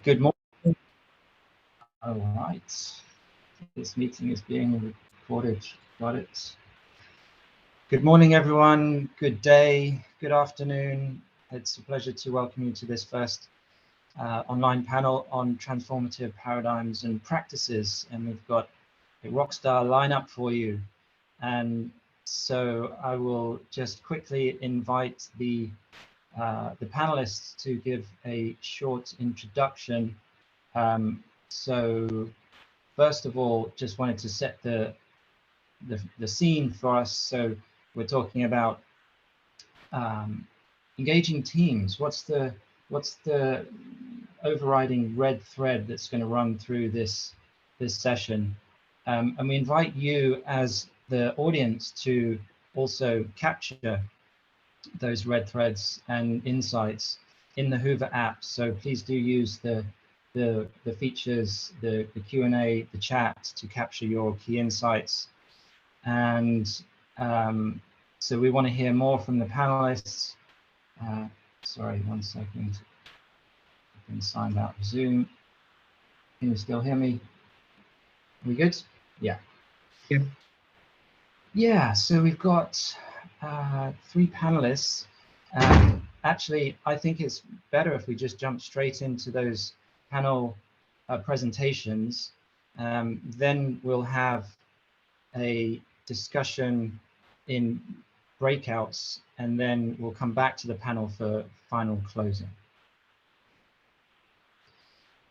Good morning. All right. This meeting is being recorded. Got it. Good morning, everyone. Good day. Good afternoon. It's a pleasure to welcome you to this first online panel on transformative paradigms and practices. And we've got a rockstar lineup for you. And so I will just quickly invite the panelists to give a short introduction. So first of all, just wanted to set the scene for us. So we're talking about engaging teams. What's the overriding red thread that's going to run through this session? And we invite you as the audience to also capture those red threads and insights in the Hoover app. So please do use the features, the Q&A, the chat to capture your key insights. And so we want to hear more from the panelists. Sorry, 1 second. I've been signed out of Zoom. Can you still hear me? Are we good? Yeah. Yeah. Yeah, so we've got 3 panelists. Actually, I think it's better if we just jump straight into those panel presentations. Then we'll have a discussion in breakouts, and then we'll come back to the panel for final closing.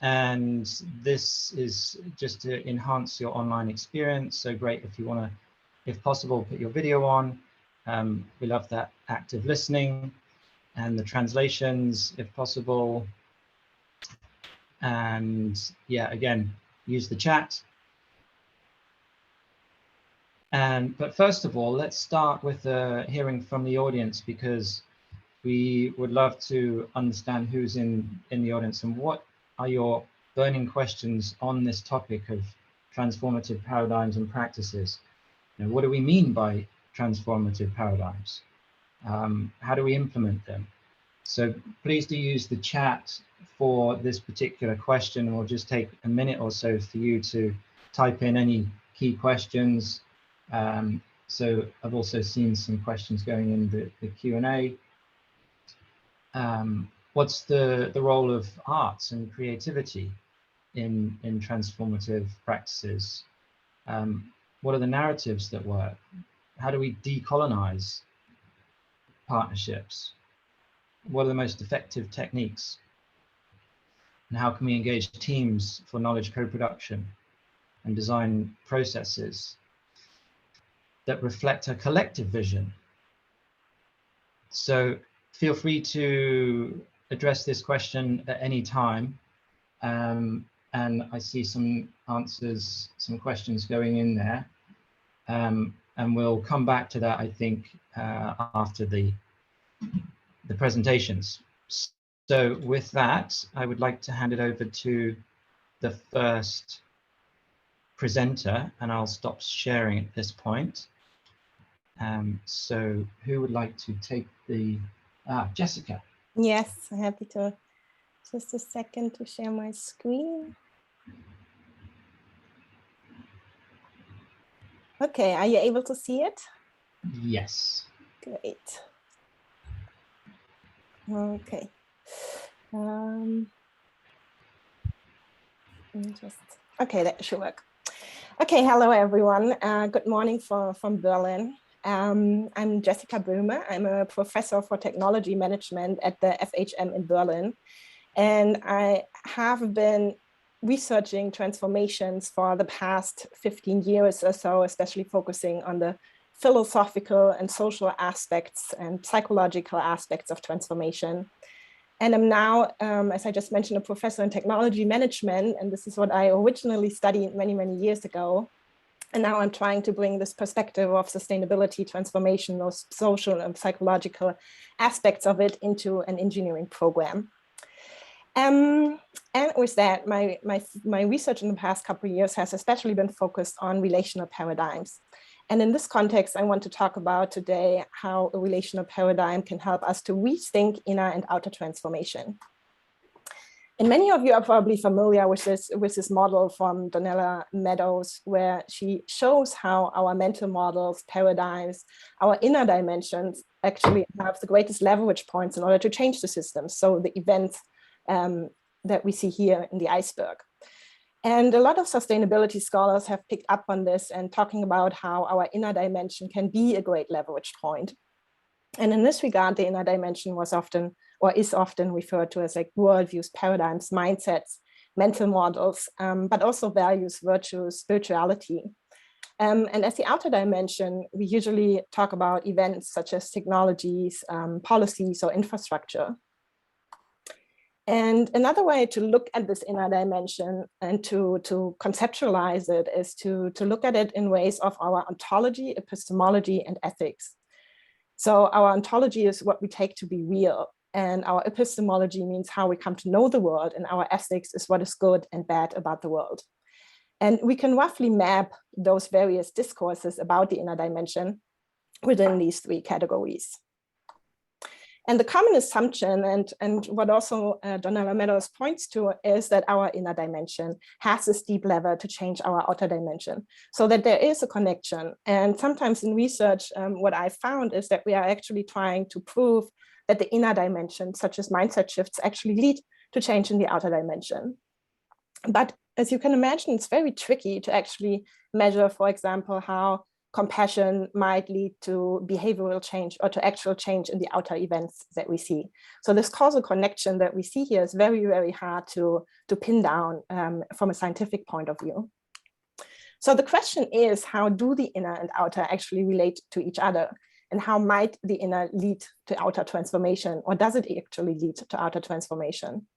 And this is just to enhance your online experience. So great if you want to, if possible, put your video on. We love that active listening and the translations if possible. And yeah, again, use the chat. But first of all, let's start with hearing from the audience, because we would love to understand who's in the audience and what are your burning questions on this topic of transformative paradigms and practices. You know, what do we mean by transformative paradigms? How do we implement them? So please do use the chat for this particular question, and we'll just take a minute or so for you to type in any key questions. So I've also seen some questions going in the Q&A. What's the role of arts and creativity in transformative practices? What are the narratives that work? How do we decolonize partnerships? What are the most effective techniques? And how can we engage teams for knowledge co-production and design processes that reflect a collective vision? So feel free to address this question at any time. And I see some answers, some questions going in there. And we'll come back to that, I think, after the presentations. So with that, I would like to hand it over to the first presenter, and I'll stop sharing at this point. So who would like to take the, Jessica? Yes, I'm happy to. Just a second to share my screen. Okay, are you able to see it? Yes. Great. Okay. Okay, that should work. Okay, hello everyone. Good morning from Berlin. I'm Jessica Bruma. I'm a professor for technology management at the FHM in Berlin. And I have been researching transformations for the past 15 years or so, especially focusing on the philosophical and social aspects and psychological aspects of transformation. And I'm now, as I just mentioned, a professor in technology management, and this is what I originally studied many, many years ago. And now I'm trying to bring this perspective of sustainability, transformation, those social and psychological aspects of it into an engineering program. And with that, my research in the past couple of years has especially been focused on relational paradigms. And in this context, I want to talk about today how a relational paradigm can help us to rethink inner and outer transformation. And many of you are probably familiar with this model from Donella Meadows, where she shows how our mental models, paradigms, our inner dimensions actually have the greatest leverage points in order to change the system. So the events that we see here in the iceberg. And a lot of sustainability scholars have picked up on this and talking about how our inner dimension can be a great leverage point. And in this regard, the inner dimension was often, or is often referred to as like worldviews, paradigms, mindsets, mental models, but also values, virtues, spirituality. And as the outer dimension, we usually talk about events such as technologies, policies, or infrastructure. And another way to look at this inner dimension and to conceptualize it is to look at it in ways of our ontology, epistemology, and ethics. So our ontology is what we take to be real, and our epistemology means how we come to know the world, and our ethics is what is good and bad about the world. And we can roughly map those various discourses about the inner dimension within these three categories. And the common assumption, and what also Donella Meadows points to, is that our inner dimension has this deep lever to change our outer dimension, so that there is a connection. And sometimes in research, what I found is that we are actually trying to prove that the inner dimension, such as mindset shifts, actually lead to change in the outer dimension. But as you can imagine, it's very tricky to actually measure, for example, how compassion might lead to behavioral change or to actual change in the outer events that we see. So this causal connection that we see here is very, very hard to pin down from a scientific point of view. So the question is, how do the inner and outer actually relate to each other? And how might the inner lead to outer transformation? Or does it actually lead to outer transformation?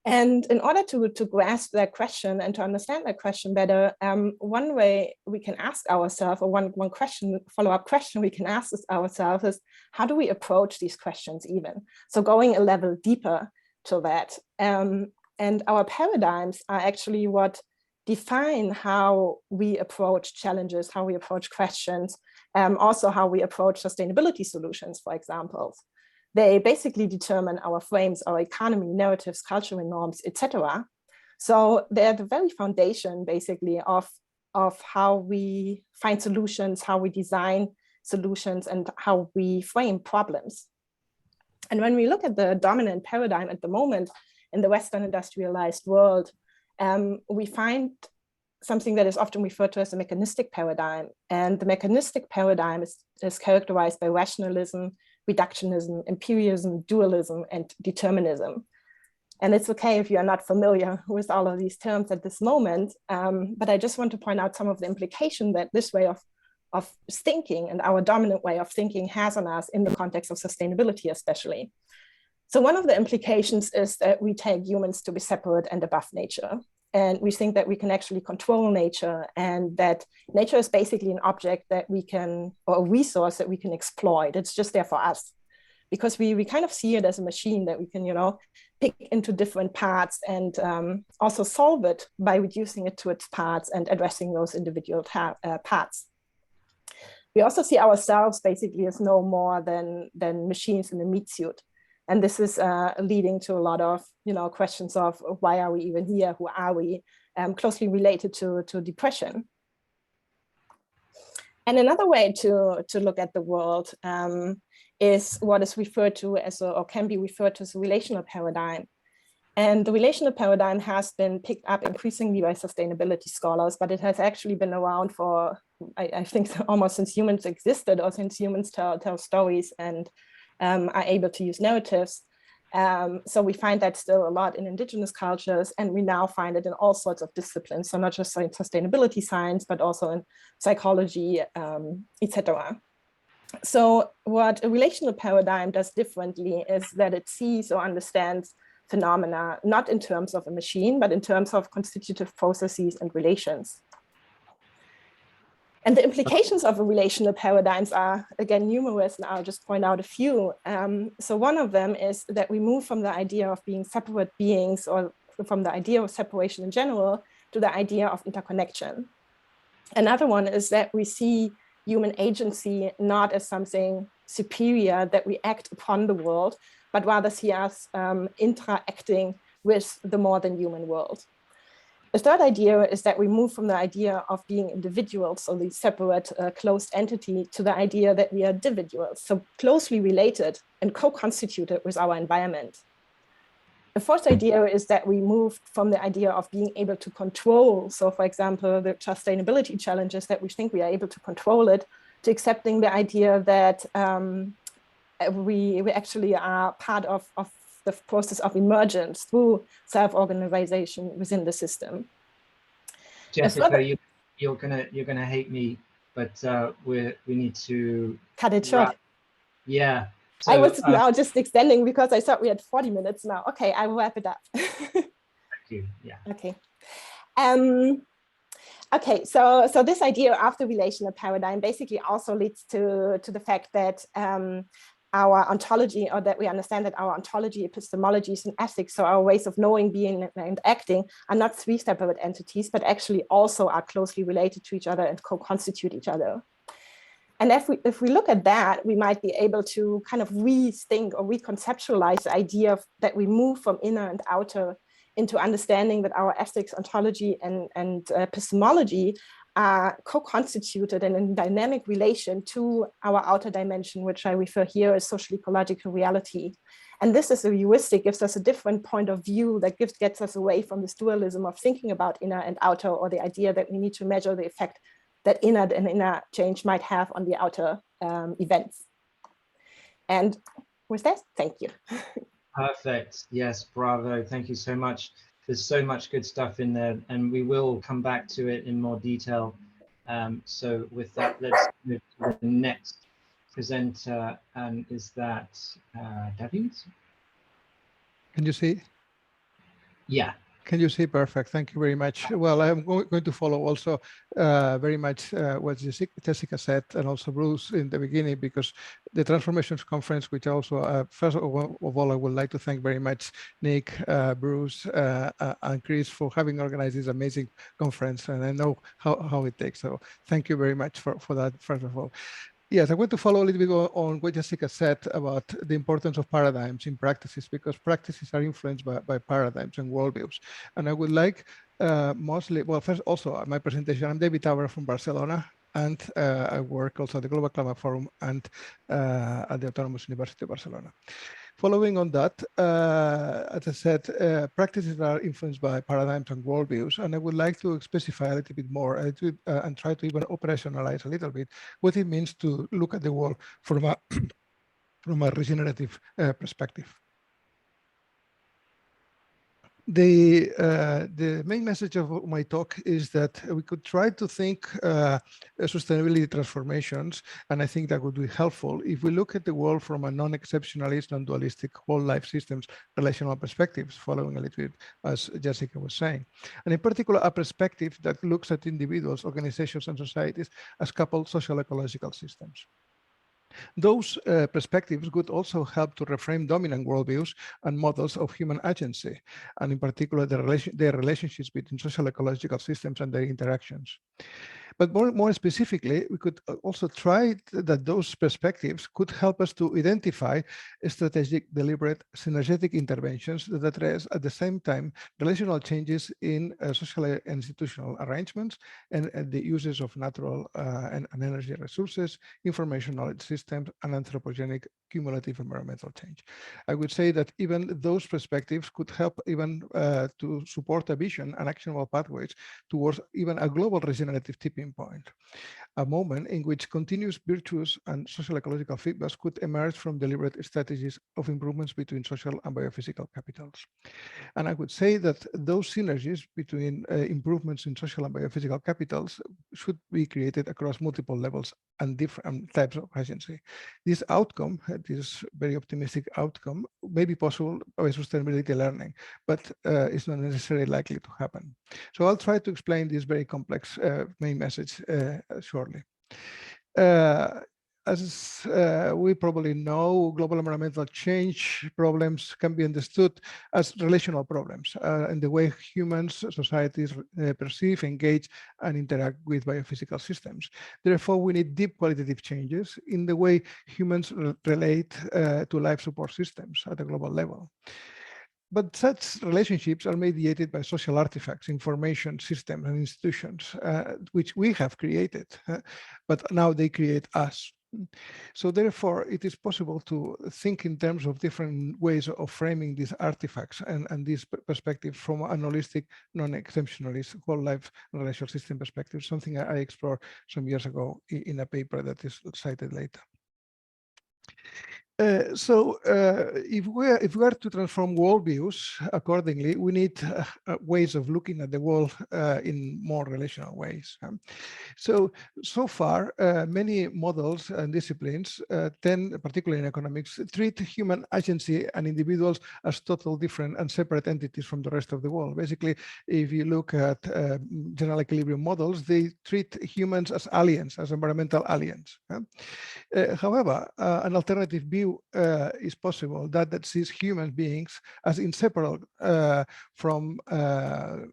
And in order to grasp that question and to understand that question better, one way we can ask ourselves, or one question, follow-up question we can ask ourselves is, how do we approach these questions even? So going a level deeper to that. And our paradigms are actually what define how we approach challenges, how we approach questions, also how we approach sustainability solutions, for example. They basically determine our frames, our economy, narratives, cultural norms, etc. So they're the very foundation, basically, of how we find solutions, how we design solutions, and how we frame problems. And when we look at the dominant paradigm at the moment in the Western industrialized world, we find something that is often referred to as a mechanistic paradigm. And the mechanistic paradigm is characterized by rationalism, reductionism, empiricism, dualism, and determinism. And it's okay if you are not familiar with all of these terms at this moment, but I just want to point out some of the implication that this way of thinking and our dominant way of thinking has on us in the context of sustainability especially. So one of the implications is that we take humans to be separate and above nature. And we think that we can actually control nature, and that nature is basically an object that we can, or a resource that we can exploit. It's just there for us, because we kind of see it as a machine that we can, pick into different parts and also solve it by reducing it to its parts and addressing those individual parts. We also see ourselves basically as no more than machines in a meat suit. And this is leading to a lot of, questions of why are we even here? Who are we? Closely related to depression. And another way to look at the world is what is referred to as, or can be referred to as a relational paradigm. And the relational paradigm has been picked up increasingly by sustainability scholars, but it has actually been around for, I think, almost since humans existed, or since humans tell stories and are able to use narratives. So we find that still a lot in indigenous cultures, and we now find it in all sorts of disciplines. So not just in sustainability science, but also in psychology, etc. So what a relational paradigm does differently is that it sees or understands phenomena, not in terms of a machine, but in terms of constitutive processes and relations. And the implications of a relational paradigms are, again, numerous, and I'll just point out a few. So one of them is that we move from the idea of being separate beings, or from the idea of separation in general, to the idea of interconnection. Another one is that we see human agency not as something superior that we act upon the world, but rather see us interacting with the more than human world. The third idea is that we move from the idea of being individuals, so the separate closed entity, to the idea that we are individuals, so closely related and co-constituted with our environment. The fourth idea is that we moved from the idea of being able to control, so for example, the sustainability challenges, that we think we are able to control it, to accepting the idea that we actually are part of the process of emergence through self-organization within the system. Jessica, you're gonna hate me, but we need to cut it short. Yeah. So, I was now just extending because I thought we had 40 minutes now. Okay, I will wrap it up. Thank you. Yeah. Okay. Okay, so this idea of the relational paradigm basically also leads to the fact that our ontology, or that we understand that our ontology, epistemologies, and ethics, so our ways of knowing, being, and acting, are not three separate entities, but actually also are closely related to each other and co-constitute each other. And if we look at that, we might be able to kind of rethink or reconceptualize the idea that we move from inner and outer into understanding that our ethics, ontology, and epistemology are co-constituted and in dynamic relation to our outer dimension, which I refer here as social ecological reality. And this is a heuristic, gives us a different point of view that gets us away from this dualism of thinking about inner and outer, or the idea that we need to measure the effect that inner change might have on the outer events. And with that, thank you. Perfect. Yes, bravo. Thank you so much. There's so much good stuff in there, and we will come back to it in more detail. So with that, let's move to the next presenter, and is that David? Can you see? Yeah. Can you see? Perfect. Thank you very much. Well, I'm going to follow also very much what Jessica said, and also Bruce in the beginning, because the Transformations Conference, which also, first of all, I would like to thank very much Nick, Bruce, and Chris for having organized this amazing conference. And I know how it takes. So thank you very much for that, first of all. Yes, I want to follow a little bit on what Jessica said about the importance of paradigms in practices, because practices are influenced by paradigms and worldviews. And I would like mostly, well, first also my presentation, I'm David Tower from Barcelona, and I work also at the Global Climate Forum and at the Autonomous University of Barcelona. Following on that, as I said, practices are influenced by paradigms and worldviews, and I would like to specify a little bit more and try to even operationalize a little bit what it means to look at the world from a regenerative perspective. The main message of my talk is that we could try to think sustainability transformations, and I think that would be helpful if we look at the world from a non-exceptionalist, non-dualistic whole life systems relational perspectives, following a little bit as Jessica was saying, and in particular a perspective that looks at individuals, organizations, and societies as coupled social ecological systems. Those perspectives could also help to reframe dominant worldviews and models of human agency, and in particular their relationships between social ecological systems and their interactions. But more specifically, we could also try that those perspectives could help us to identify strategic, deliberate, synergetic interventions that address at the same time relational changes in social and institutional arrangements and the uses of natural and energy resources, information knowledge systems, and anthropogenic cumulative environmental change. I would say that even those perspectives could help even to support a vision and actionable pathways towards even a global regenerative tipping point, a moment in which continuous virtuous and social ecological feedbacks could emerge from deliberate strategies of improvements between social and biophysical capitals. And I would say that those synergies between improvements in social and biophysical capitals should be created across multiple levels and different types of agency. This outcome, this very optimistic outcome, may be possible by sustainability learning, but it's not necessarily likely to happen. So I'll try to explain this very complex main message shortly. as we probably know, global environmental change problems can be understood as relational problems in the way humans, societies perceive, engage, and interact with biophysical systems. Therefore, we need deep qualitative changes in the way humans relate to life support systems at a global level. But such relationships are mediated by social artifacts, information systems, and institutions, which we have created, but now they create us. So therefore, it is possible to think in terms of different ways of framing these artifacts and this perspective from an holistic, non-exemptionalist, whole life relational system perspective, something I explored some years ago in a paper that is cited later. If we are to transform worldviews accordingly, we need ways of looking at the world in more relational ways. So far, many models and disciplines tend, particularly in economics, treat human agency and individuals as total different and separate entities from the rest of the world. Basically, if you look at general equilibrium models, they treat humans as aliens, as environmental aliens. However, an alternative view is possible that sees human beings as inseparable from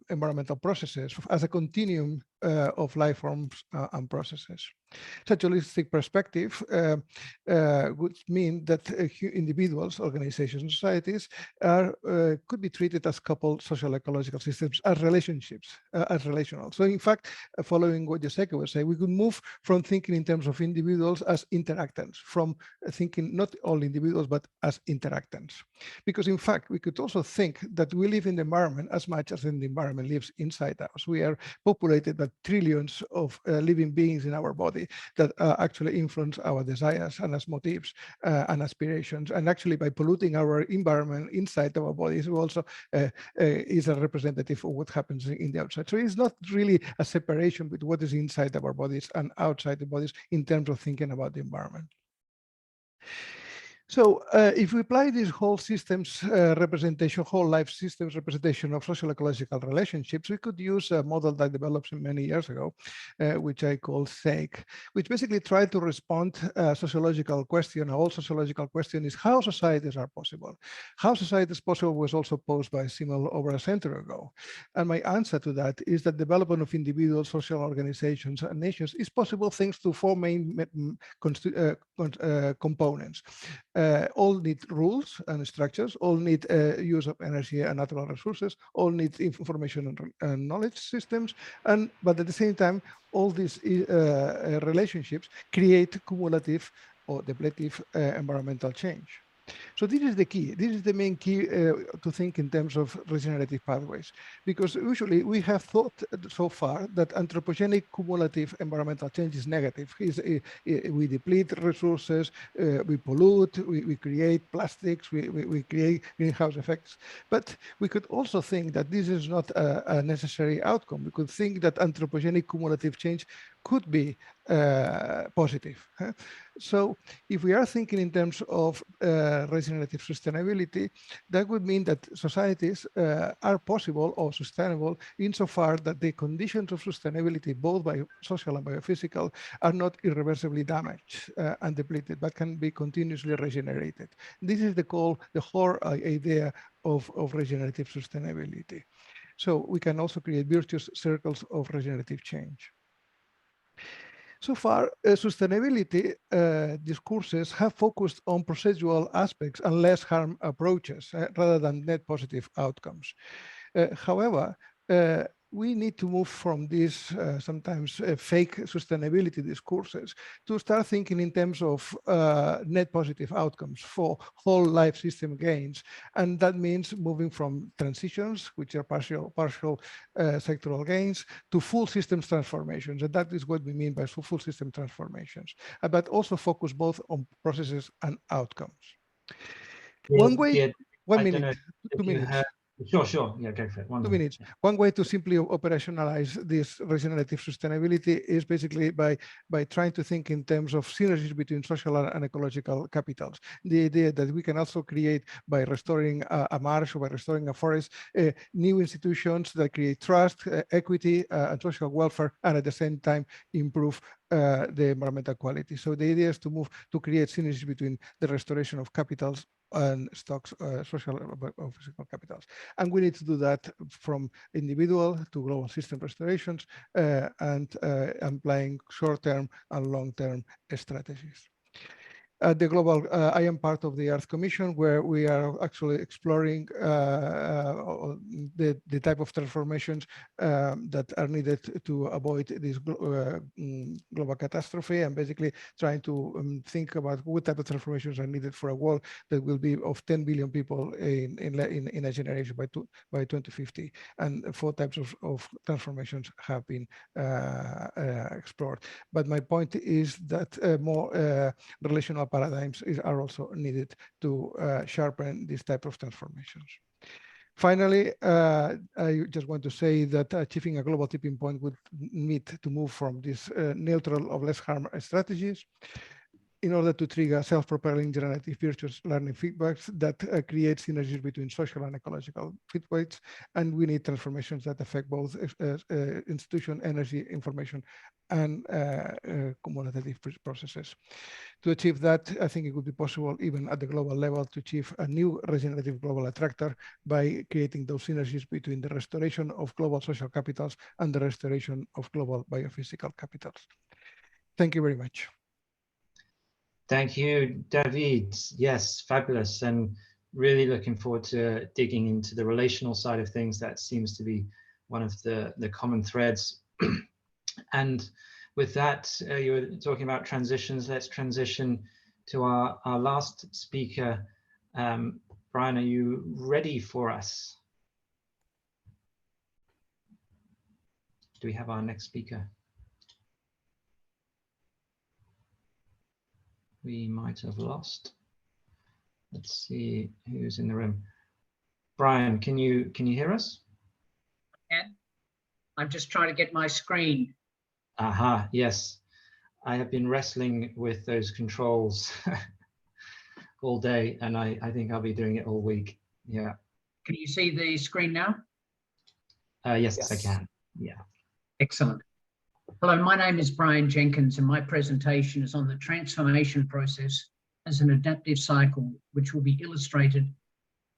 environmental processes, as a continuum of life forms and processes. Such a holistic perspective would mean that individuals, organizations, societies could be treated as coupled social ecological systems, as relationships, as relational. So in fact, following what Jessica was saying, we could move from thinking in terms of individuals as interactants, from thinking not all individuals, but as interactants. Because in fact, we could also think that we live in the environment as much as the environment lives inside us. We are populated by trillions of living beings in our body that actually influence our desires and as motives and aspirations. And actually by polluting our environment inside our bodies, we also is a representative of what happens in the outside. So it's not really a separation between what is inside our bodies and outside the bodies in terms of thinking about the environment. So if we apply this whole systems representation, whole life systems representation of social ecological relationships, we could use a model that developed many years ago, which I call SEG, which basically tried to respond to a sociological question. A whole sociological question is how societies are possible. How societies possible was also posed by Simmel over a century ago. And my answer to that is that development of individual social organizations and nations is possible thanks to four main components. All need rules and structures, all need use of energy and natural resources, all need information and knowledge systems, but at the same time, all these relationships create cumulative or depletive environmental change. So this is the key. This is the main key to think in terms of regenerative pathways, because usually we have thought so far that anthropogenic cumulative environmental change is negative. We deplete resources, we pollute, we create plastics, we create greenhouse effects. But we could also think that this is not a necessary outcome. We could think that anthropogenic cumulative change could be positive. So if we are thinking in terms of regenerative sustainability, that would mean that societies are possible or sustainable insofar that the conditions of sustainability, both by social and biophysical, are not irreversibly damaged and depleted, but can be continuously regenerated. This is the whole idea of regenerative sustainability. So we can also create virtuous circles of regenerative change. So far, sustainability discourses have focused on procedural aspects and less harm approaches rather than net positive outcomes. However, we need to move from these sometimes fake sustainability discourses to start thinking in terms of net positive outcomes for whole life system gains. And that means moving from transitions, which are partial sectoral gains, to full systems transformations. And that is what we mean by full system transformations, but also focus both on processes and outcomes. Yeah, One way, yeah, 1 minute, 2 minutes. Sure. Yeah, go for it. 2 minutes. One way to simply operationalize this regenerative sustainability is basically by trying to think in terms of synergies between social and ecological capitals. The idea that we can also create, by restoring a marsh or by restoring a forest, new institutions that create trust, equity, and social welfare, and at the same time improve the environmental quality. So the idea is to move to create synergies between the restoration of capitals and stocks, social or physical capitals. And we need to do that from individual to global system restorations and applying short-term and long-term strategies. The global, I am part of the Earth Commission, where we are actually exploring the type of transformations that are needed to avoid this global catastrophe, and basically trying to think about what type of transformations are needed for a world that will be of 10 billion people in a generation by 2050. And 4 types of transformations have been explored. But my point is that more relational paradigms are also needed to sharpen this type of transformations. Finally, I just want to say that achieving a global tipping point would need to move from this neutral of less harm strategies in order to trigger self-propelling generative virtuous learning feedbacks that create synergies between social and ecological feedbacks. And we need transformations that affect both institution, energy, information, and cumulative processes. To achieve that, I think it would be possible, even at the global level, to achieve a new regenerative global attractor by creating those synergies between the restoration of global social capitals and the restoration of global biophysical capitals. Thank you very much. Thank you, David. Yes, fabulous. And really looking forward to digging into the relational side of things. That seems to be one of the common threads. And with that, you were talking about transitions. Let's transition to our last speaker. Bryan, are you ready for us? Do we have our next speaker? We might have lost. Let's see who's in the room. Bryan, can you hear us? I'm just trying to get my screen. Aha, yes. I have been wrestling with those controls all day, and I think I'll be doing it all week. Yeah. Can you see the screen now? Yes, I can. Yeah. Excellent. Hello, my name is Bryan Jenkins, and my presentation is on the transformation process as an adaptive cycle, which will be illustrated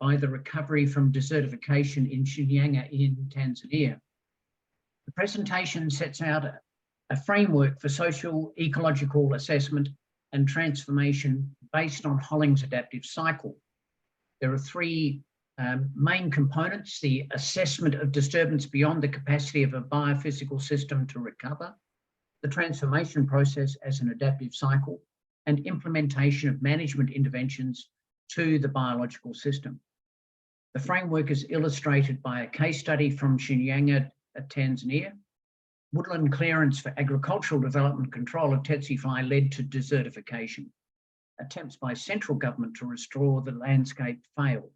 by the recovery from desertification in Shinyanga in Tanzania. The presentation sets out a framework for social ecological assessment and transformation based on Holling's adaptive cycle. There are 3 main components: the assessment of disturbance beyond the capacity of a biophysical system to recover, the transformation process as an adaptive cycle, and implementation of management interventions to the biological system. The framework is illustrated by a case study from Shinyanga, Tanzania. Woodland clearance for agricultural development control of tsetse fly led to desertification. Attempts by central government to restore the landscape failed.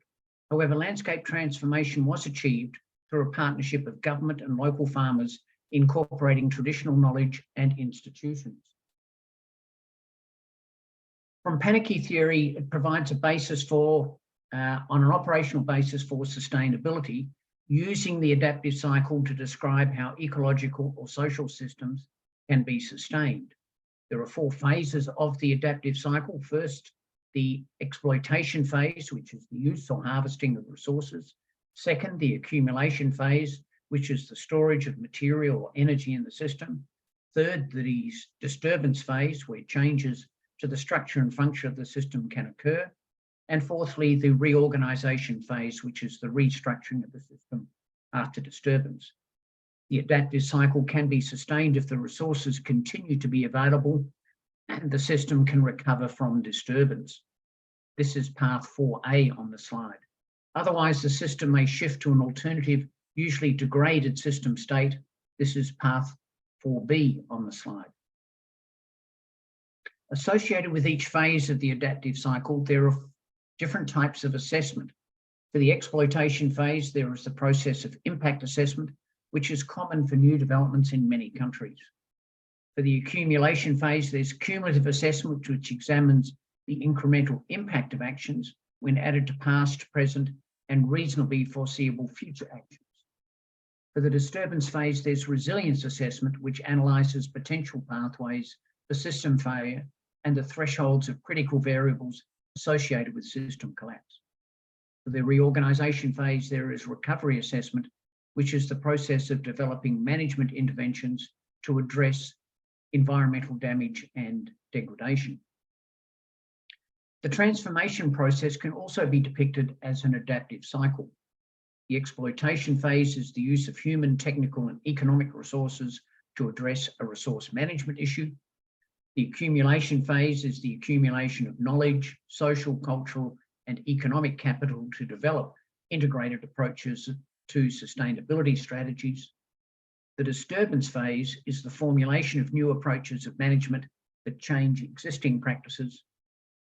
However, landscape transformation was achieved through a partnership of government and local farmers incorporating traditional knowledge and institutions. From panicky theory, it provides a basis for, on an operational basis for sustainability, using the adaptive cycle to describe how ecological or social systems can be sustained. There are 4 phases of the adaptive cycle. First, the exploitation phase, which is the use or harvesting of resources. Second, the accumulation phase, which is the storage of material or energy in the system. Third, the disturbance phase, where changes to the structure and function of the system can occur. And fourthly, the reorganization phase, which is the restructuring of the system after disturbance. The adaptive cycle can be sustained if the resources continue to be available and the system can recover from disturbance. This is path 4A on the slide. Otherwise, the system may shift to an alternative, usually degraded system state. This is path 4B on the slide. Associated with each phase of the adaptive cycle, there are different types of assessment. For the exploitation phase, there is the process of impact assessment, which is common for new developments in many countries. For the accumulation phase, there's cumulative assessment, which examines the incremental impact of actions when added to past, present, and reasonably foreseeable future actions. For the disturbance phase, there's resilience assessment, which analyses potential pathways for system failure and the thresholds of critical variables associated with system collapse. For the reorganization phase, there is recovery assessment, which is the process of developing management interventions to address environmental damage and degradation. The transformation process can also be depicted as an adaptive cycle. The exploitation phase is the use of human, technical, and economic resources to address a resource management issue. The accumulation phase is the accumulation of knowledge, social, cultural, and economic capital to develop integrated approaches to sustainability strategies. The disturbance phase is the formulation of new approaches of management that change existing practices.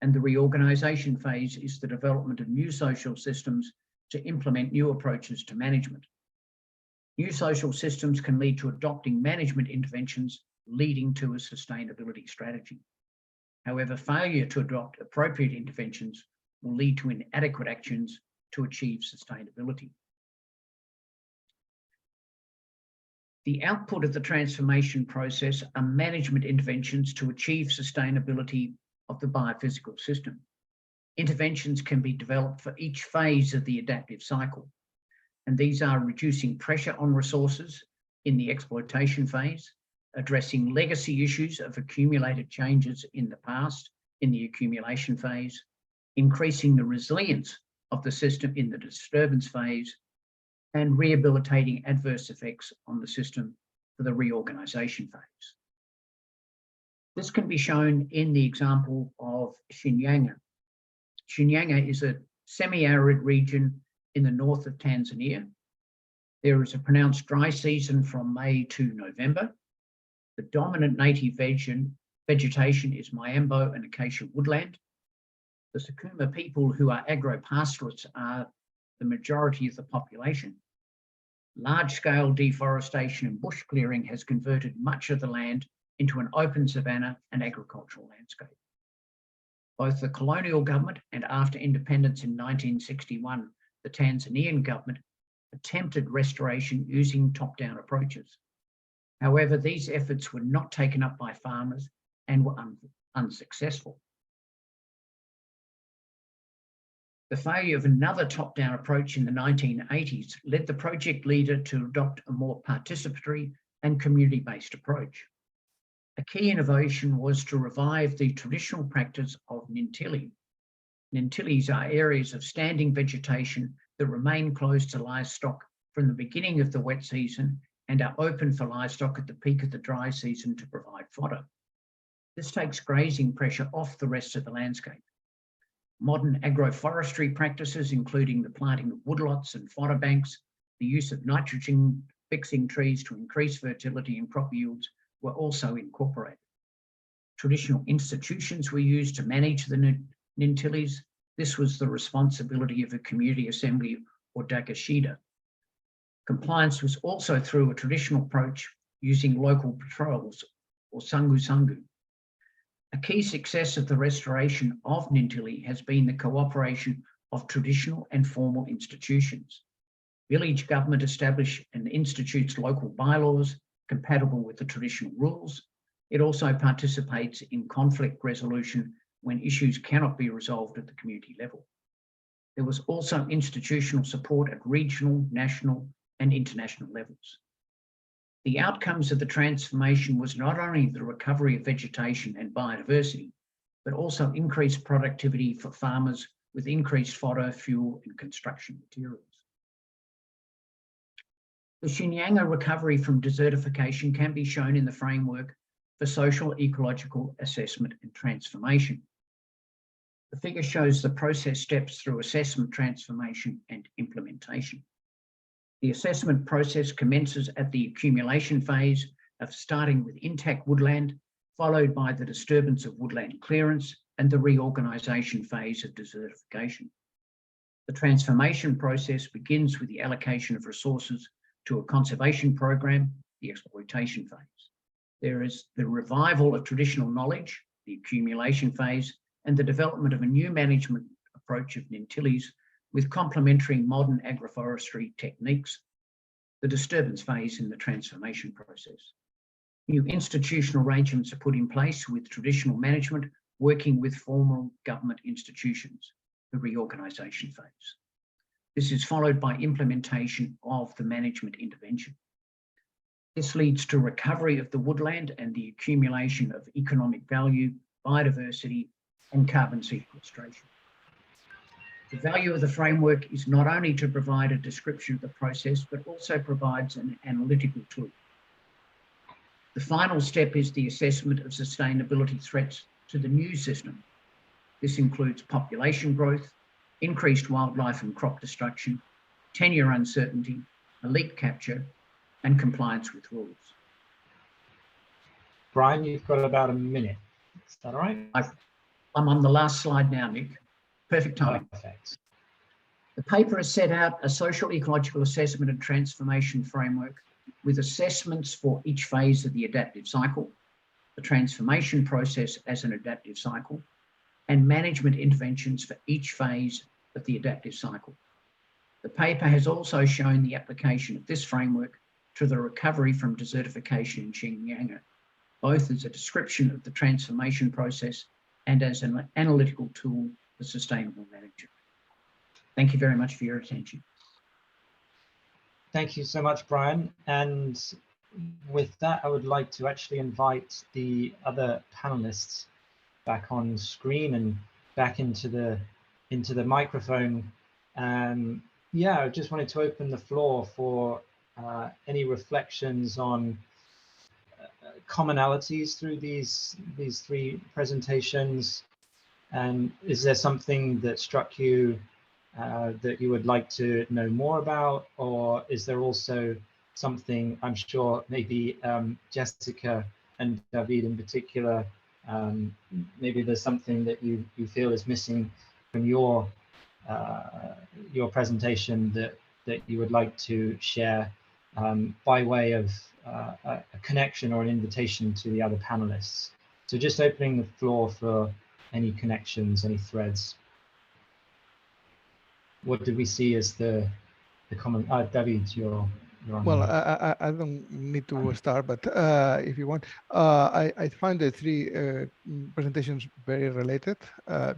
And the reorganization phase is the development of new social systems to implement new approaches to management. New social systems can lead to adopting management interventions leading to a sustainability strategy. However, failure to adopt appropriate interventions will lead to inadequate actions to achieve sustainability. The output of the transformation process are management interventions to achieve sustainability of the biophysical system. Interventions can be developed for each phase of the adaptive cycle, and these are reducing pressure on resources in the exploitation phase, addressing legacy issues of accumulated changes in the past in the accumulation phase, increasing the resilience of the system in the disturbance phase, and rehabilitating adverse effects on the system for the reorganization phase. This can be shown in the example of Shinyanga. Shinyanga is a semi-arid region in the north of Tanzania. There is a pronounced dry season from May to November. The dominant native vegetation is Miambo and acacia woodland. The Sukuma people, who are agro-pastoralists, are the majority of the population. Large-scale deforestation and bush clearing has converted much of the land into an open savanna and agricultural landscape. Both the colonial government and after independence in 1961, the Tanzanian government attempted restoration using top-down approaches. However, these efforts were not taken up by farmers and were unsuccessful. The failure of another top-down approach in the 1980s led the project leader to adopt a more participatory and community-based approach. A key innovation was to revive the traditional practice of Nintili. Nintilis are areas of standing vegetation that remain closed to livestock from the beginning of the wet season and are open for livestock at the peak of the dry season to provide fodder. This takes grazing pressure off the rest of the landscape. Modern agroforestry practices, including the planting of woodlots and fodder banks, the use of nitrogen-fixing trees to increase fertility and crop yields, were also incorporated. Traditional institutions were used to manage the Nintilis. This was the responsibility of a community assembly or Dakashida. Compliance was also through a traditional approach using local patrols or sangu-sangu. A key success of the restoration of Nintili has been the cooperation of traditional and formal institutions. Village government established and institutes local bylaws compatible with the traditional rules. It also participates in conflict resolution when issues cannot be resolved at the community level. There was also institutional support at regional, national, and international levels. The outcomes of the transformation was not only the recovery of vegetation and biodiversity, but also increased productivity for farmers with increased fodder, fuel, and construction materials. The Shinyanga recovery from desertification can be shown in the framework for social ecological assessment and transformation. The figure shows the process steps through assessment, transformation, and implementation. The assessment process commences at the accumulation phase of starting with intact woodland, followed by the disturbance of woodland clearance and the reorganization phase of desertification. The transformation process begins with the allocation of resources to a conservation program, the exploitation phase. There is the revival of traditional knowledge, the accumulation phase, and the development of a new management approach of Nintillies with complementary modern agroforestry techniques, the disturbance phase in the transformation process. New institutional arrangements are put in place with traditional management working with formal government institutions, the reorganization phase. This is followed by implementation of the management intervention. This leads to recovery of the woodland and the accumulation of economic value, biodiversity, and carbon sequestration. The value of the framework is not only to provide a description of the process, but also provides an analytical tool. The final step is the assessment of sustainability threats to the new system. This includes population growth, increased wildlife and crop destruction, tenure uncertainty, elite capture, and compliance with rules. Bryan, you've got about a minute. Is that all right? I'm on the last slide now, Nick. Perfect timing. Perfect. The paper has set out a social ecological assessment and transformation framework with assessments for each phase of the adaptive cycle, the transformation process as an adaptive cycle, and management interventions for each phase of the adaptive cycle. The paper has also shown the application of this framework to the recovery from desertification in Xinjiang, both as a description of the transformation process and as an analytical tool for sustainable management. Thank you very much for your attention. Thank you so much, Bryan. And with that, I would like to actually invite the other panelists back on screen and back into the microphone. Yeah, I just wanted to open the floor for any reflections on commonalities through these three presentations. And is there something that struck you that you would like to know more about, or is there also something, I'm sure maybe Jessica and David in particular, maybe there's something that you feel is missing from your presentation that you would like to share by way of a connection or an invitation to the other panelists. So just opening the floor for any connections, any threads. What did we see as the common? David, you're on. Well, I don't need to start, but if you want, I find the three presentations very related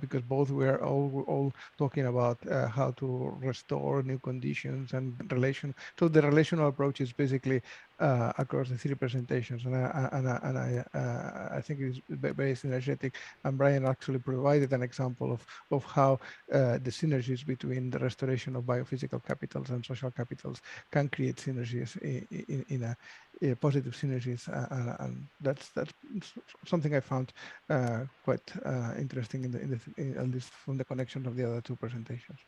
because both were all talking about how to restore new conditions and relation. So the relational approach is basically across the three presentations, and I think it is very synergetic. And Bryan actually provided an example of how the synergies between the restoration of biophysical capitals and social capitals can create synergies in a positive synergies, and that's something I found quite interesting at least from the connection of the other two presentations.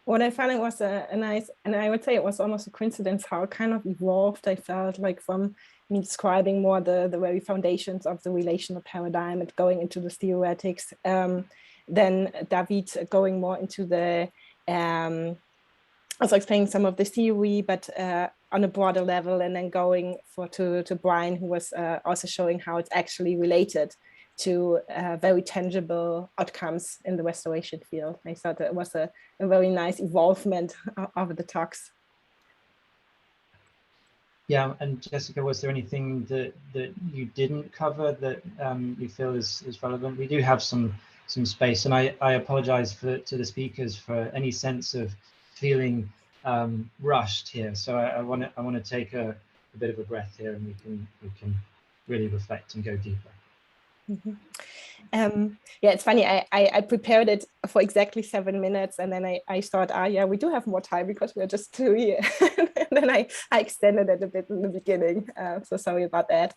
What I found it was a nice, and I would say it was almost a coincidence how it kind of evolved. I felt like from me describing more the very foundations of the relational paradigm and going into the theoretics, then David going more into the, also explaining some of the theory, but on a broader level, and then going to Bryan, who was also showing how it's actually related to very tangible outcomes in the restoration field. I thought it was a very nice evolvement of the talks. Yeah, and Jessica, was there anything that you didn't cover that you feel is relevant? We do have some space, and I apologize to the speakers for any sense of feeling rushed here. So I want to take a bit of a breath here, and we can really reflect and go deeper. Mm-hmm. Yeah, it's funny. I prepared it for exactly 7 minutes, and then I thought, yeah, we do have more time because we're just 2 here. And then I extended it a bit in the beginning. So sorry about that.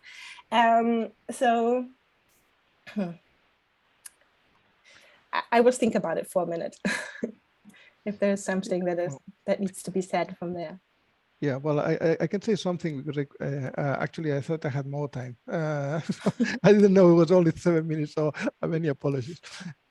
So I will think about it for a minute. If there's something that needs to be said from there. Yeah, well, I can say something because actually I thought I had more time. So I didn't know it was only 7 minutes, so many apologies.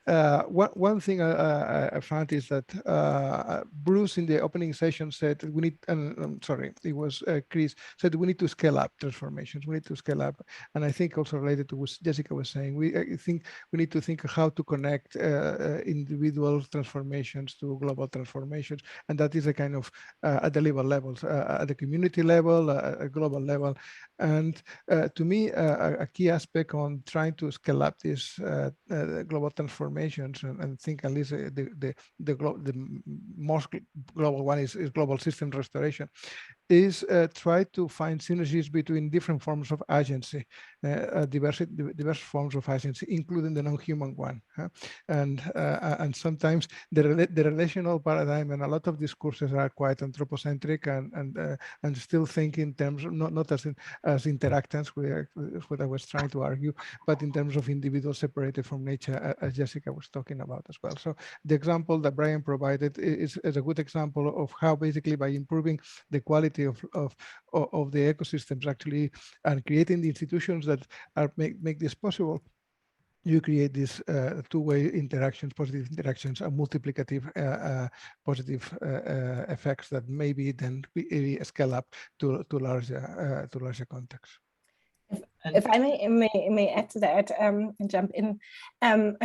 One thing I found is that Bruce in the opening session said we need, and I'm sorry, it was Chris, said we need to scale up transformations. We need to scale up. And I think also related to what Jessica was saying, I think we need to think how to connect individual transformations to global transformations. And that is a kind of at the levels, at the community level, a global level. And to me, a key aspect on trying to scale up these global transformations and think at least the most global one is global system restoration, is try to find synergies between different forms of agency, diverse forms of agency, including the non-human one. And sometimes the relational paradigm and a lot of discourses are quite anthropocentric and still think in terms of not as interactants, what I was trying to argue, but in terms of individuals separated from nature, as Jessica was talking about as well. So the example that Bryan provided is a good example of how basically by improving the quality of the ecosystems actually and creating the institutions that are make this possible, you create these two-way interactions, positive interactions, and multiplicative positive effects that maybe then we scale up to larger contexts. If I may add to that and jump in,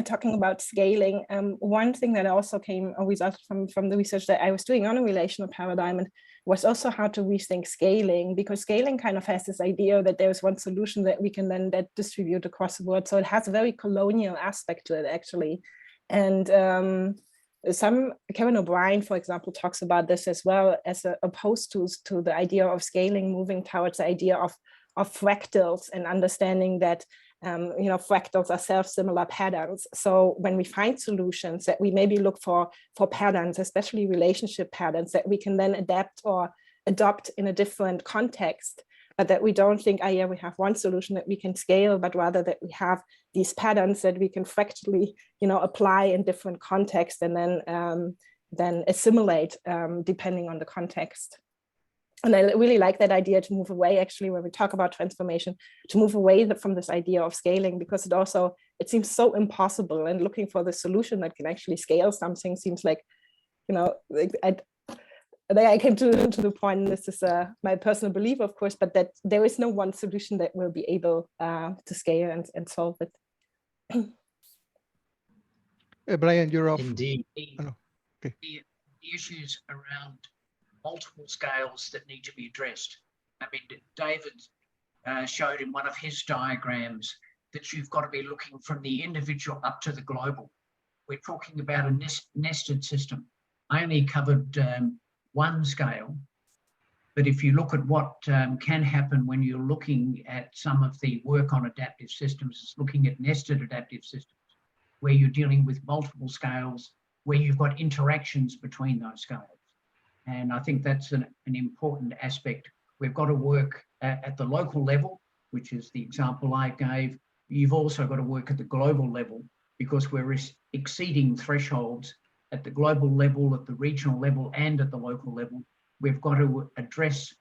talking about scaling, one thing that also came a result from the research that I was doing on a relational paradigm and was also how to rethink scaling, because scaling kind of has this idea that there's one solution that we can then distribute across the world. So it has a very colonial aspect to it, actually. And Kevin O'Brien, for example, talks about this as well as opposed to the idea of scaling, moving towards the idea of fractals and understanding that fractals are self-similar patterns. So when we find solutions that we maybe look for patterns, especially relationship patterns that we can then adapt or adopt in a different context, but that we don't think, oh yeah, we have one solution that we can scale, but rather that we have these patterns that we can fractally, apply in different contexts and then assimilate depending on the context. And I really like that idea to move away, actually, when we talk about transformation, to move away from this idea of scaling, because it seems so impossible, and looking for the solution that can actually scale something seems like, I came to the point, and this is my personal belief, of course, but that there is no one solution that will be able to scale and solve it. Bryan, you're off. Indeed. Okay. The issues around multiple scales that need to be addressed. I mean, David showed in one of his diagrams that you've got to be looking from the individual up to the global. We're talking about a nested system. I only covered one scale, but if you look at what can happen when you're looking at some of the work on adaptive systems, it's looking at nested adaptive systems, where you're dealing with multiple scales, where you've got interactions between those scales. And I think that's an important aspect. We've got to work at the local level, which is the example I gave. You've also got to work at the global level, because we're exceeding thresholds at the global level, at the regional level, and at the local level. We've got to address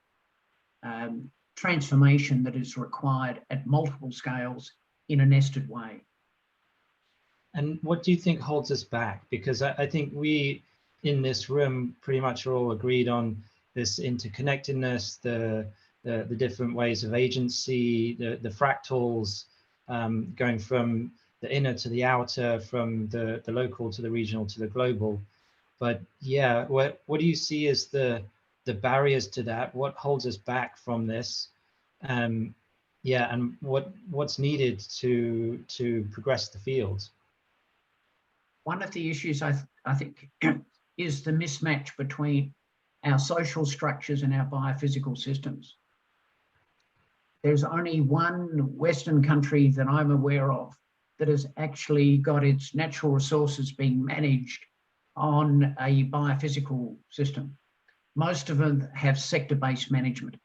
transformation that is required at multiple scales in a nested way. And what do you think holds us back? Because I think we in this room pretty much are all agreed on this interconnectedness, the different ways of agency, the fractals, going from the inner to the outer, from the local to the regional to the global. But yeah, what do you see as the barriers to that? What holds us back from this? Yeah, and what's needed to progress the field? One of the issues I think is the mismatch between our social structures and our biophysical systems. There's only one Western country that I'm aware of that has actually got its natural resources being managed on a biophysical system. Most of them have sector-based management.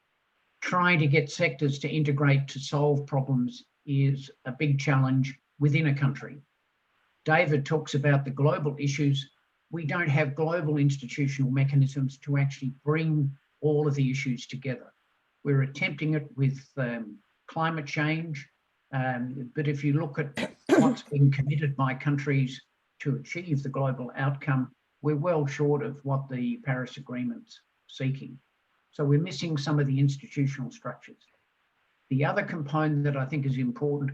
Trying to get sectors to integrate to solve problems is a big challenge within a country. David talks about the global issues. We don't have global institutional mechanisms to actually bring all of the issues together. We're attempting it with climate change, but if you look at what's been committed by countries to achieve the global outcome, we're well short of what the Paris Agreement's seeking. So we're missing some of the institutional structures. The other component that I think is important,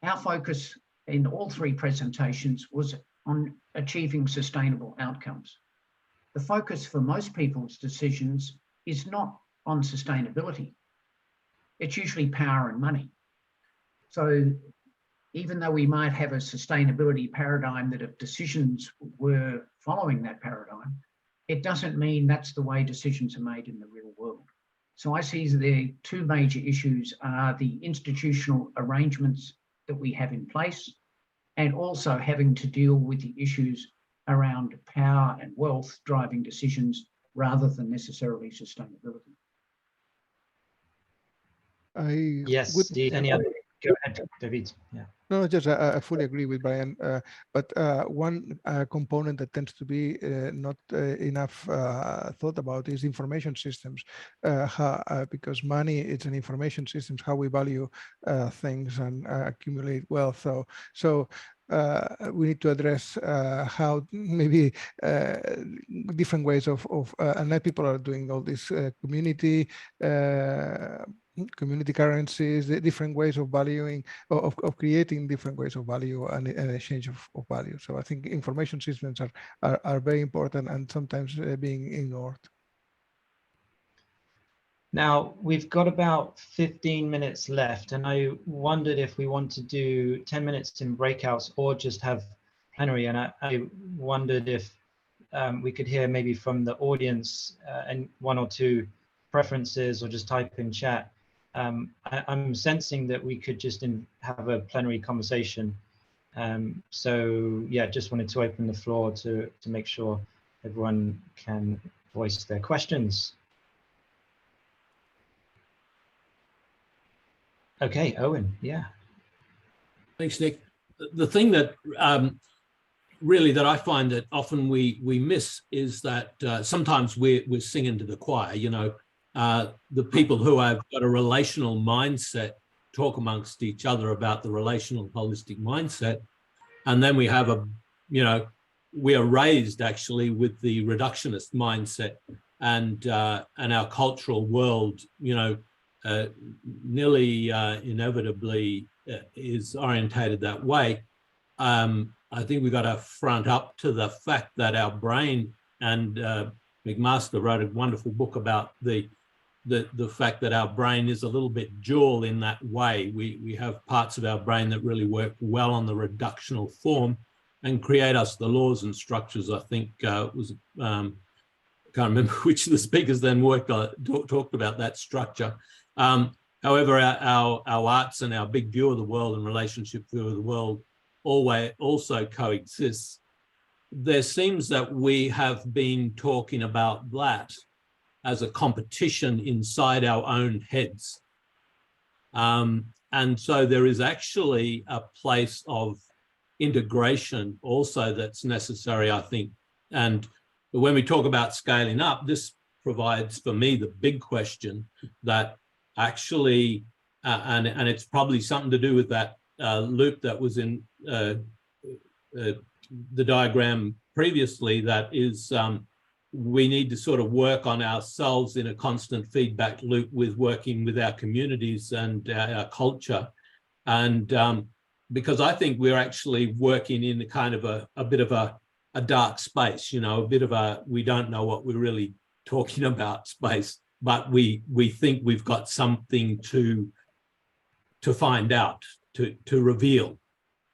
our focus in all three presentations was on achieving sustainable outcomes. The focus for most people's decisions is not on sustainability. It's usually power and money. So even though we might have a sustainability paradigm that if decisions were following that paradigm, it doesn't mean that's the way decisions are made in the real world. So I see the two major issues are the institutional arrangements that we have in place, and also having to deal with the issues around power and wealth driving decisions rather than necessarily sustainability. Yes, any other? Go ahead, David. Yeah. No, just I fully agree with Bryan. But one component that tends to be not enough thought about is information systems, because money is an information system, how we value things and accumulate wealth. So we need to address how maybe different ways of and now people are doing all this community currencies, the different ways of valuing, of creating different ways of value and exchange of value. So I think information systems are very important and sometimes being ignored. Now, we've got about 15 minutes left, and I wondered if we want to do 10 minutes in breakouts or just have plenary. And I wondered if we could hear maybe from the audience and one or two preferences, or just type in chat. I'm sensing that we could just have a plenary conversation. So yeah, just wanted to open the floor to make sure everyone can voice their questions. Okay, Owen, yeah. Thanks, Nick. The thing that really that I find that often we miss is that sometimes we're singing to the choir. You know, the people who have got a relational mindset talk amongst each other about the relational holistic mindset, and then we have we are raised actually with the reductionist mindset, and our cultural world, nearly inevitably is orientated that way. I think we've got to front up to the fact that our brain, and McMaster wrote a wonderful book about the fact that our brain is a little bit dual in that way. We have parts of our brain that really work well on the reductional form and create us the laws and structures. I think was can't remember which of the speakers then talked about that structure. However, our arts and our big view of the world and relationship view of the world also coexists. There seems that we have been talking about that as a competition inside our own heads. And so there is actually a place of integration also that's necessary, I think. And when we talk about scaling up, this provides for me the big question that actually, and it's probably something to do with that loop that was in the diagram previously, that is we need to sort of work on ourselves in a constant feedback loop with working with our communities and our culture. And because I think we're actually working in a kind of a bit of a dark space, a bit of a, we don't know what we're really talking about space, but we think we've got something to find out, to reveal.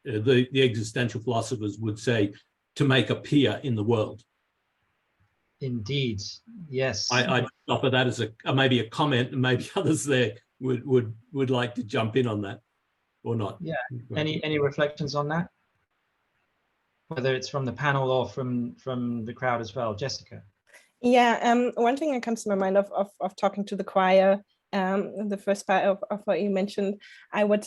The existential philosophers would say, to make appear in the world. Indeed, yes. I offer that as maybe a comment, and maybe others there would like to jump in on that, or not. Yeah. Any reflections on that? Whether it's from the panel or from the crowd as well, Jessica. Yeah, one thing that comes to my mind of talking to the choir, the first part of what you mentioned, I would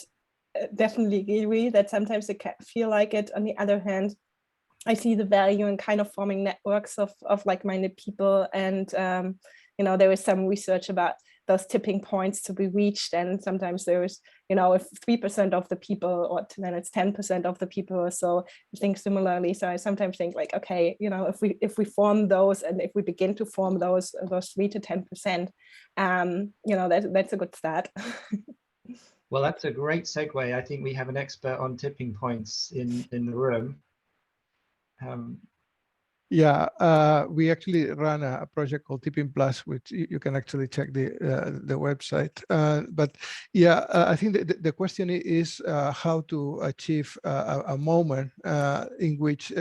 definitely agree that sometimes it can feel like it. On the other hand, I see the value in kind of forming networks of like-minded people. And, there is some research about those tipping points to be reached. And sometimes there's, you know, if 3% of the people, or then it's 10% of the people or so think similarly. So I sometimes think like, okay, you know, if we form those, and if we begin to form those 3 to 10%, you know, that's a good start. Well, that's a great segue. I think we have an expert on tipping points in the room. Yeah, we actually run a project called Tipping Plus, which you can actually check the website. But yeah, I think the question is how to achieve a moment in which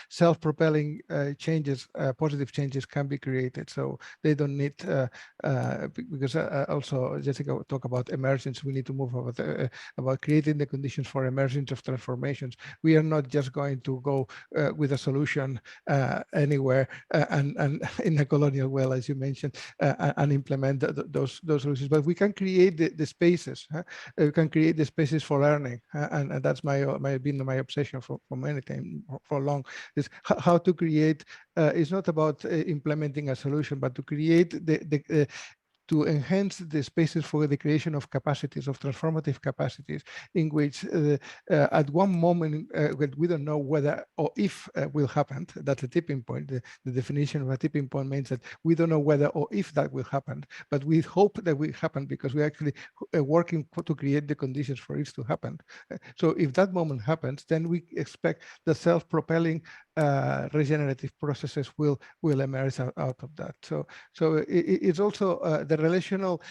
self-propelling changes, positive changes, can be created. So they don't need, because also Jessica talked about emergence. We need to move about creating the conditions for emergence of transformations. We are not just going to go with a solution anywhere and in a colonial well, as you mentioned, and implement those solutions. But we can create the spaces. We can create the spaces for learning, and that's been my obsession for many time, for long. Is how to create. It's not about implementing a solution, but to create to enhance the spaces for the creation of capacities, of transformative capacities, in which at one moment when we don't know whether or if will happen. That's a tipping point. The definition of a tipping point means that we don't know whether or if that will happen, but we hope that will happen because we're actually working to create the conditions for it to happen. So if that moment happens, then we expect the self-propelling regenerative processes will emerge out of that. So it's also the relational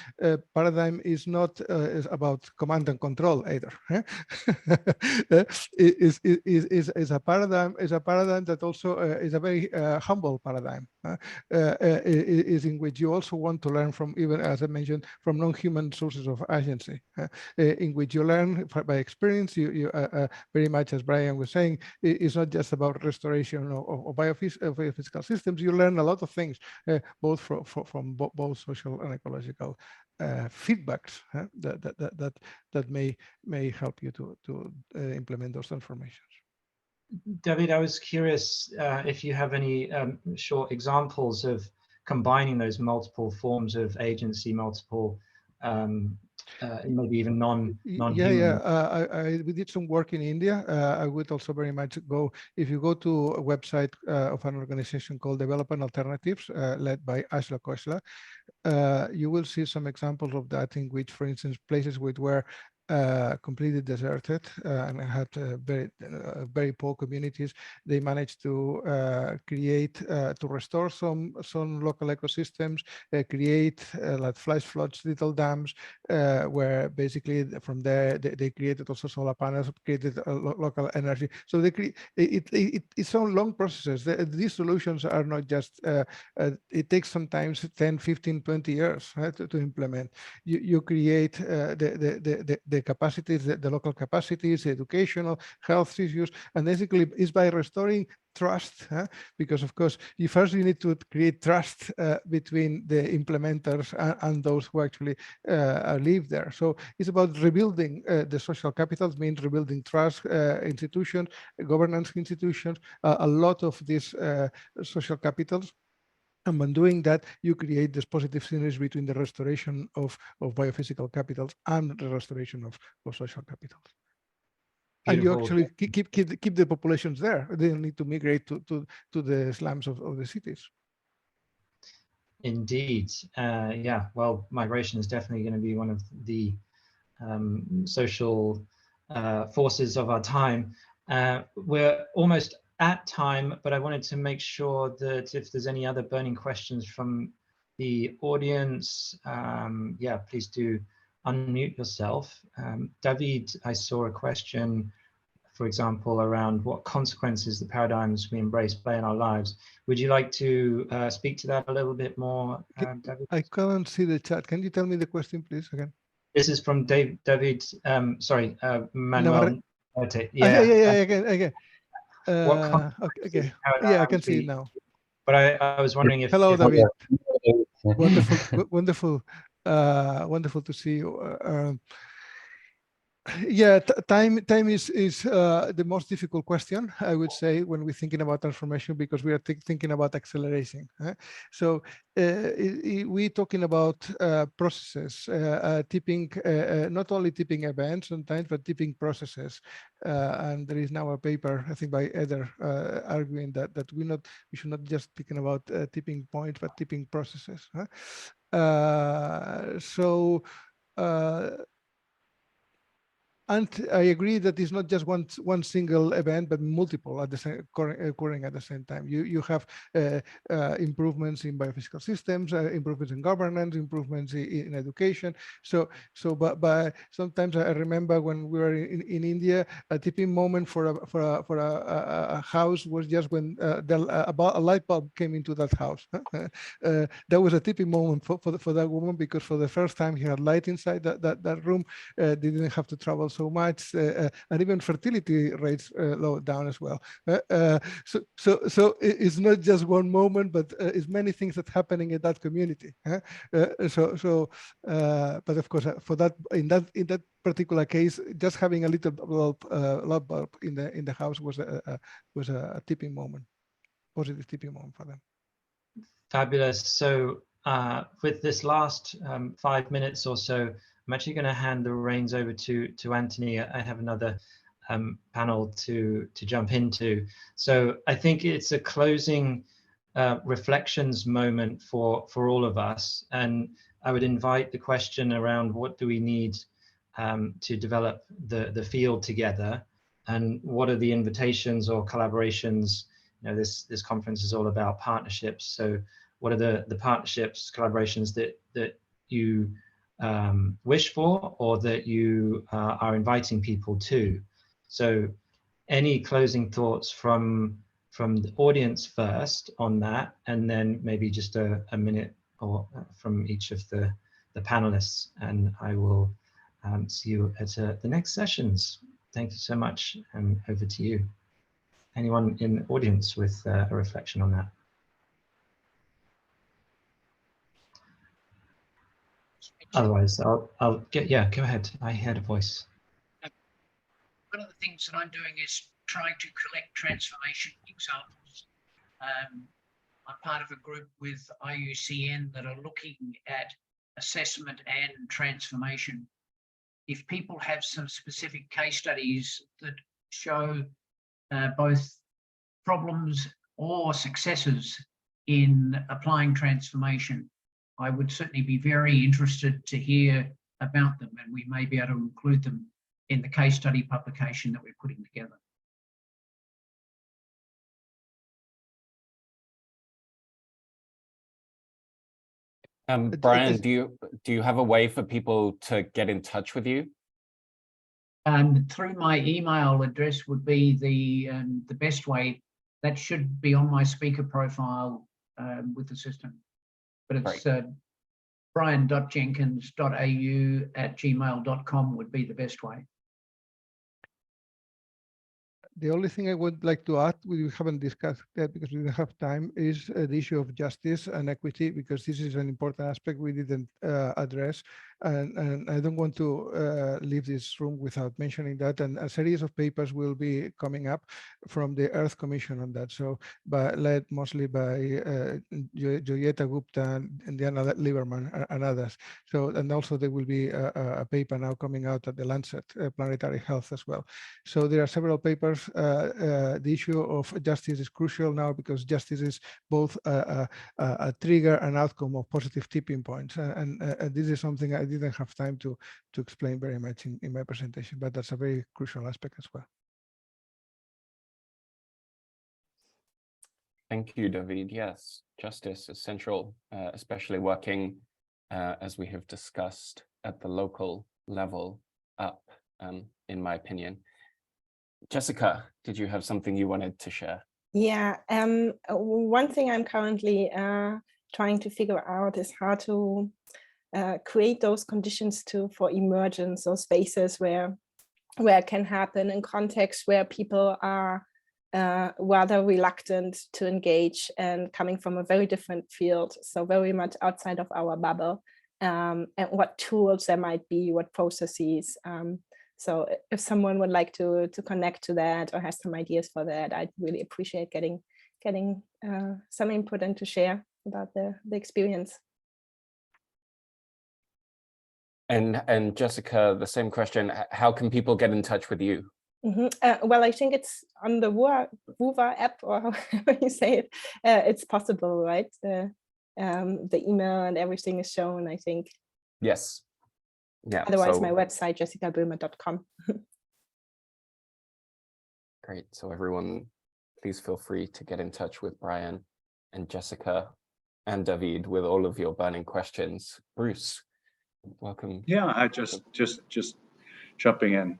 paradigm is not is about command and control either. Is a paradigm that also is a very humble paradigm. Is in which you also want to learn from, even as I mentioned, from non-human sources of agency, in which you learn by experience. You very much, as Bryan was saying, it's not just about restoration of biophysical systems. You learn a lot of things, both from both social and ecological feedbacks that may help you to implement those transformations. David, I was curious if you have any short examples of combining those multiple forms of agency, multiple maybe even non-human. We did some work in India. I would also very much go, if you go to a website of an organization called Development Alternatives, led by Ashla Koshla, you will see some examples of that, in which, for instance, places which were completely deserted and had very poor communities, they managed to create, to restore some local ecosystems, create like flash floods, little dams, where basically from there they created also solar panels, created local energy. So they it's some long processes. These solutions are not just, it takes sometimes 10, 15, 20 years to implement. You create the capacities, the local capacities, educational, health issues, and basically it's by restoring trust, because of course you need to create trust between the implementers and those who actually live there. So it's about rebuilding the social capitals, means rebuilding trust, institutions, governance institutions, a lot of these social capitals. And by doing that, you create this positive synergy between the restoration of biophysical capitals and the restoration of social capitals. Beautiful. And you actually keep the populations there. They don't need to migrate to the slums of the cities. Indeed. Yeah, well, migration is definitely going to be one of the social forces of our time. We're almost at time, but I wanted to make sure that if there's any other burning questions from the audience, yeah, please do unmute yourself. David, I saw a question, for example, around what consequences the paradigms we embrace play in our lives. Would you like to speak to that a little bit more, David? I can't see the chat. Can you tell me the question, please, again? This is from David, sorry, Manuel. Yeah. Again. Okay. Yeah, I can see it now. But I was wondering if... Hello, David. Wonderful, wonderful, wonderful to see you. Yeah, time is the most difficult question, I would say, when we're thinking about transformation, because we are thinking about acceleration. So we're talking about processes, tipping, not only tipping events sometimes, but tipping processes. And there is now a paper, I think, by Eder arguing that we should not just thinking about tipping points, but tipping processes. And I agree that it's not just one single event, but multiple at the same occurring at the same time. You have improvements in biophysical systems, improvements in governance, improvements in education. But sometimes I remember when we were in India, a tipping moment for a house was just when a light bulb came into that house. That was a tipping moment for that woman, because for the first time he had light inside that room. They didn't have to travel so much, and even fertility rates low down as well. So it's not just one moment, but it's many things that happening in that community. But of course, for that in that particular case, just having a little light bulb in the house was a tipping moment, positive tipping moment for them. Fabulous. So with this last 5 minutes or so, I'm actually going to hand the reins over to Anthony. I have another panel to jump into. So I think it's a closing reflections moment for all of us. And I would invite the question around, what do we need to develop the field together? And what are the invitations or collaborations? You know, this conference is all about partnerships. So what are the partnerships, collaborations that you wish for, or that you are inviting people to? So any closing thoughts from the audience first on that, and then maybe just a minute or from each of the panelists, and I will see you at the next sessions. Thank you so much, and over to you. Anyone in the audience with a reflection on that? Otherwise, I'll get, yeah, go ahead. I heard a voice. One of the things that I'm doing is trying to collect transformation examples. I'm part of a group with IUCN that are looking at assessment and transformation. If people have some specific case studies that show both problems or successes in applying transformation, I would certainly be very interested to hear about them, and we may be able to include them in the case study publication that we're putting together. Bryan, do you have a way for people to get in touch with you? Through my email address would be the best way. That should be on my speaker profile with the system. But it's brian.jenkins.au@gmail.com would be the best way. The only thing I would like to add, we haven't discussed that because we didn't have time, is the issue of justice and equity, because this is an important aspect we didn't address. And I don't want to leave this room without mentioning that. And a series of papers will be coming up from the Earth Commission on that. So, led mostly by Joyeta Gupta and Diana Lieberman and others. So, and also there will be a paper now coming out at the Lancet, Planetary Health as well. So there are several papers. The issue of justice is crucial now, because justice is both a trigger and outcome of positive tipping points. And this is something I didn't have time to explain very much in my presentation, but that's a very crucial aspect as well. Thank you, David. Yes, justice is central, especially working, as we have discussed, at the local level up, in my opinion. Jessica, did you have something you wanted to share? Yeah, one thing I'm currently trying to figure out is how to create those conditions for emergence, or spaces where it can happen in contexts where people are rather reluctant to engage and coming from a very different field, so very much outside of our bubble, and what tools there might be, what processes. So if someone would like to connect to that or has some ideas for that, I'd really appreciate getting some input and to share about the experience. And Jessica, the same question, how can people get in touch with you? Well, I think it's on the Wova app, or however you say it. It's possible, right? The email and everything is shown, I think. Yes. Yeah. Otherwise, my website, jessicabruma.com. Great. So everyone, please feel free to get in touch with Bryan and Jessica and David with all of your burning questions. Bruce, welcome. Yeah, I just jumping in,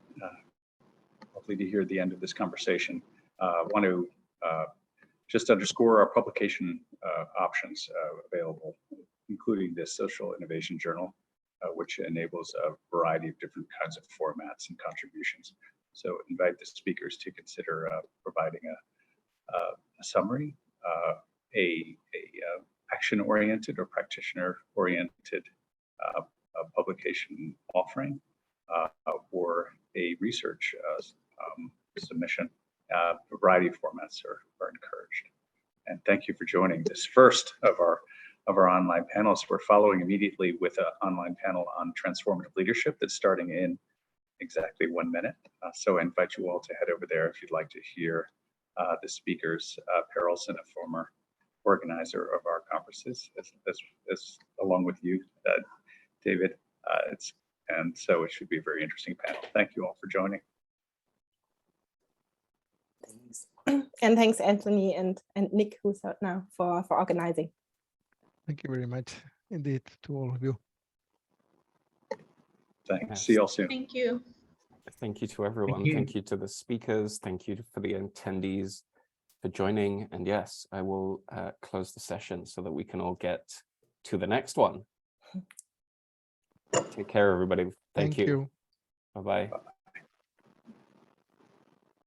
hopefully to hear the end of this conversation. Want to just underscore our publication options available, including this Social Innovation Journal, which enables a variety of different kinds of formats and contributions. So invite the speakers to consider providing a summary, a action-oriented or practitioner-oriented publication offering, or a research submission. A variety of formats are encouraged. And thank you for joining this first of our online panels. We're following immediately with an online panel on transformative leadership that's starting in exactly 1 minute. So I invite you all to head over there if you'd like to hear the speakers. Perelson, a former organizer of our conferences, as along with you, David. And so it should be a very interesting panel. Thank you all for joining. Thanks. And thanks, Anthony and Nick, who's out now, for organizing. Thank you very much indeed to all of you. Thanks. Yes. See you all soon. Thank you. Thank you to everyone. Thank you to the speakers. Thank you for the attendees for joining. And yes, I will close the session so that we can all get to the next one. Take care, everybody. Thank you. You. Bye-bye.